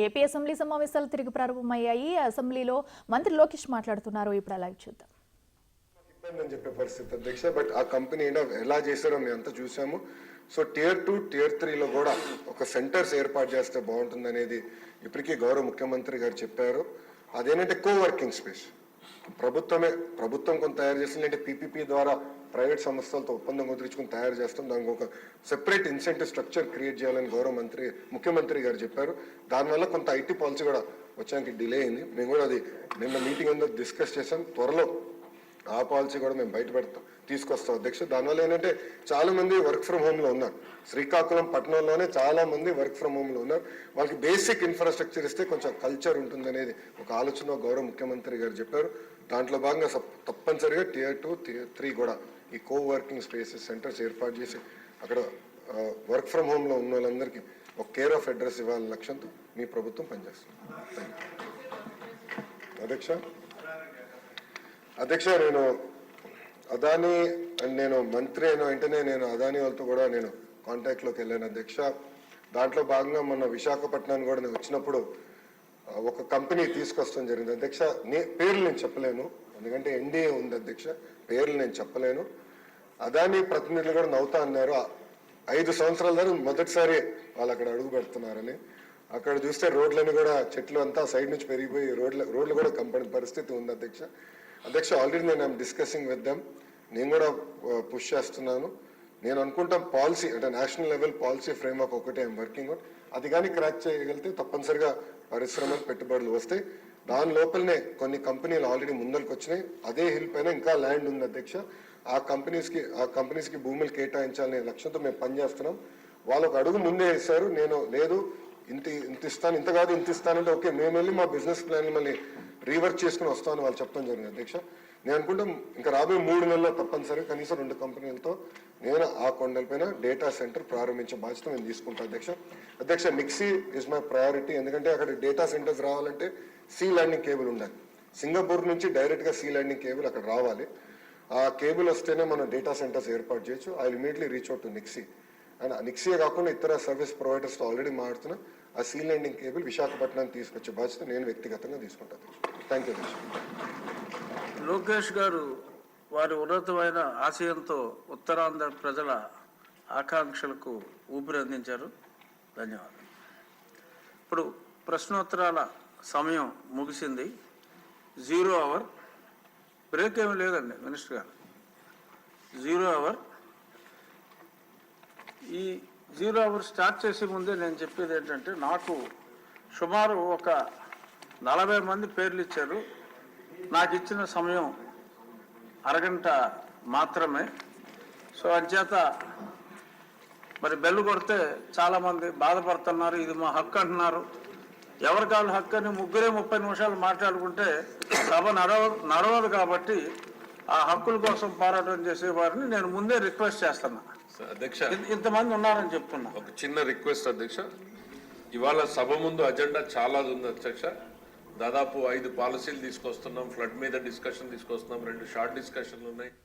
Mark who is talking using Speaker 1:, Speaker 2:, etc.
Speaker 1: AP assembly సమావేశాలు తిరిగి ప్రారంభమయ్యాయి. అసెంబ్లీలో మంత్రి లోకేష్ మాట్లాడుతున్నారు. ఇప్పుడు అలాగే చూద్దాం.
Speaker 2: ఇబ్బంది చెప్పే పరిస్థితి అధ్యక్ష. బట్ ఆ కంపెనీ ఎలా చేశారో మేము అంతా చూసాము. సో Tier 2, Tier 3లో కూడా ఒక సెంటర్స్ ఏర్పాటు చేస్తే బాగుంటుంది అనేది ఇప్పటికీ గౌరవ ముఖ్యమంత్రి గారు చెప్పారు. అదేంటంటే కోవర్కింగ్ స్పేస్ ప్రభుత్వం కొంత తయారు చేస్తుంది, అంటే PPP ద్వారా ప్రైవేట్ సంస్థలతో ఒప్పందం కుదుర్చుకుని తయారు చేస్తాం. దానికి ఒక సెపరేట్ ఇన్సెంటివ్ స్ట్రక్చర్ క్రియేట్ చేయాలని ముఖ్యమంత్రి గారు చెప్పారు. దానివల్ల కొంత IT పాలసీ కూడా వచ్చానికి డిలే అయింది. మేము కూడా అది నిన్న మీటింగ్ అందరూ డిస్కస్ చేసాం. త్వరలో ఆ పాలసీ కూడా మేము తీసుకొస్తాం అధ్యక్ష. దానివల్ల ఏంటంటే చాలా మంది వర్క్ ఫ్రమ్ హోమ్ లో ఉన్నారు. శ్రీకాకుళం పట్టణంలోనే చాలా మంది వర్క్ ఫ్రమ్ హోమ్ లో ఉన్నారు. వాళ్ళకి బేసిక్ ఇన్ఫ్రాస్ట్రక్చర్ ఇస్తే కొంచెం కల్చర్ ఉంటుంది అనేది ఒక ఆలోచన గౌరవ ముఖ్యమంత్రి గారు చెప్పారు. దాంట్లో భాగంగా తప్పనిసరిగా Tier 2, Tier 3 కూడా ఈ కోవర్కింగ్ స్పేసెస్ సెంటర్స్ ఏర్పాటు చేసి అక్కడ వర్క్ ఫ్రమ్ హోమ్ లో ఉన్న వాళ్ళందరికీ ఒక కేర్ ఆఫ్ అడ్రస్ ఇవ్వాలనే లక్ష్యంతో మీ ప్రభుత్వం పనిచేస్తుంది. అధ్యక్ష నేను అదానీ నేను మంత్రి అయిన వెంటనే నేను అదానీ వాళ్ళతో కూడా నేను కాంటాక్ట్లోకి వెళ్ళాను అధ్యక్ష. దాంట్లో భాగంగా మొన్న విశాఖపట్నాన్ని కూడా నేను వచ్చినప్పుడు ఒక కంపెనీ తీసుకొస్తాం జరిగింది అధ్యక్ష. పేర్లు నేను చెప్పలేను, ఎందుకంటే NDA ఉంది అధ్యక్ష. పేర్లు నేను చెప్పలేను. అదానీ ప్రతినిధులు కూడా నవ్వుతా అన్నారు. 5 సంవత్సరాల దాకా మొదటిసారి వాళ్ళు అక్కడ అడుగు పెడుతున్నారని. అక్కడ చూస్తే రోడ్లని కూడా చెట్లు అంతా సైడ్ నుంచి పెరిగిపోయి రోడ్లు కూడా కంపని పరిస్థితి ఉంది అధ్యక్ష. ఆల్రెడీ నేను డిస్కసింగ్ విత్ దెమ్. నేను కూడా పుష్ చేస్తున్నాను. నేను అనుకుంటాం పాలసీ అంటే నేషనల్ లెవెల్ పాలసీ ఫ్రేమ్వర్క్ ఒకటే ఐఎమ్ వర్కింగ్ ఆన్. అది కానీ క్రాక్ చేయగలిగితే తప్పనిసరిగా పరిశ్రమలు పెట్టుబడులు వస్తాయి. దాని లోపలనే కొన్ని కంపెనీలు ఆల్రెడీ ముందరికి వచ్చినాయి. అదే హిల్ పైన ఇంకా ల్యాండ్ ఉంది అధ్యక్ష. ఆ కంపెనీస్కి భూములు కేటాయించాలనే లక్ష్యంతో మేము పనిచేస్తున్నాం. వాళ్ళు ఒక అడుగు ముందే వేశారు. నేను లేదు ఇంత ఇస్తాను, ఇంత కాదు ఇంత ఇస్తానంటే ఓకే, మేము వెళ్ళి మా బిజినెస్ ప్లాన్ మళ్ళీ రీవర్క్ చేసుకుని వస్తామని వాళ్ళు చెప్పడం జరిగింది అధ్యక్ష. నేను అనుకుంటాం ఇంకా రాబోయే 3 నెలల్లో తప్పనిసరిగా కనీసం 2 కంపెనీలతో నేను ఆ కొండలపైన డేటా సెంటర్ ప్రారంభించే బాధ్యత నేను తీసుకుంటాను అధ్యక్ష. నిక్సీ ఇస్ మై ప్రయారిటీ. ఎందుకంటే అక్కడ డేటా సెంటర్స్ రావాలంటే సీ ల్యాండింగ్ కేబుల్ ఉండాలి. సింగపూర్ నుంచి డైరెక్ట్గా సీ ల్యాండింగ్ కేబుల్ అక్కడ రావాలి. ఆ కేబుల్ వస్తేనే మనం డేటా సెంటర్స్ ఏర్పాటు చేయొచ్చు. I will immediately reach out to NIXI. And నిక్సీయే కాకుండా ఇతర సర్వీస్ ప్రొవైడర్స్తో ఆల్రెడీ మాట్లాడుతున్నా. ఆ సీ ల్యాండింగ్ కేబుల్ విశాఖపట్నానికి తీసుకొచ్చే బాధ్యత నేను వ్యక్తిగతంగా తీసుకుంటాను. థ్యాంక్ యూ అధ్యక్ష.
Speaker 3: లోకేష్ గారు వారి ఉన్నతమైన ఆశయంతో ఉత్తరాంధ్ర ప్రజల ఆకాంక్షలకు ఊపిరందించారు. ధన్యవాదాలు. ఇప్పుడు ప్రశ్నోత్తరాల సమయం ముగిసింది. 0 అవర్. బ్రేక్ ఏమీ లేదండి మినిస్టర్ గారు. 0 అవర్. ఈ 0 అవర్ స్టార్ట్ చేసే ముందే నేను చెప్పేది ఏంటంటే, నాకు సుమారు ఒక 40 మంది పేర్లు ఇచ్చారు. నాకు ఇచ్చిన సమయం అరగంట మాత్రమే. సో అంచేత మరి బెల్లు కొడితే చాలామంది బాధపడుతున్నారు. ఇది మా హక్కు అంటున్నారు. ఎవరి కాళ్ళు హక్కు అని 30 నిమిషాలు మాట్లాడుకుంటే సభ నడవదు. కాబట్టి ఆ హక్కుల కోసం పోరాటం చేసేవారిని నేను ముందే రిక్వెస్ట్ చేస్తున్నా.
Speaker 4: అధ్యక్ష,
Speaker 3: ఇంతమంది ఉన్నారని చెప్తున్నా.
Speaker 4: ఒక చిన్న రిక్వెస్ట్ అధ్యక్ష. ఇవాళ సభ ముందు అజెండా చాలా ఉంది అధ్యక్ష. దాదాపు 5 పాలసీలు తీసుకొస్తున్నాం. ఫ్లడ్ మీద డిస్కషన్ తీసుకొస్తున్నాం. 2 షార్ట్ డిస్కషన్లు ఉన్నాయి.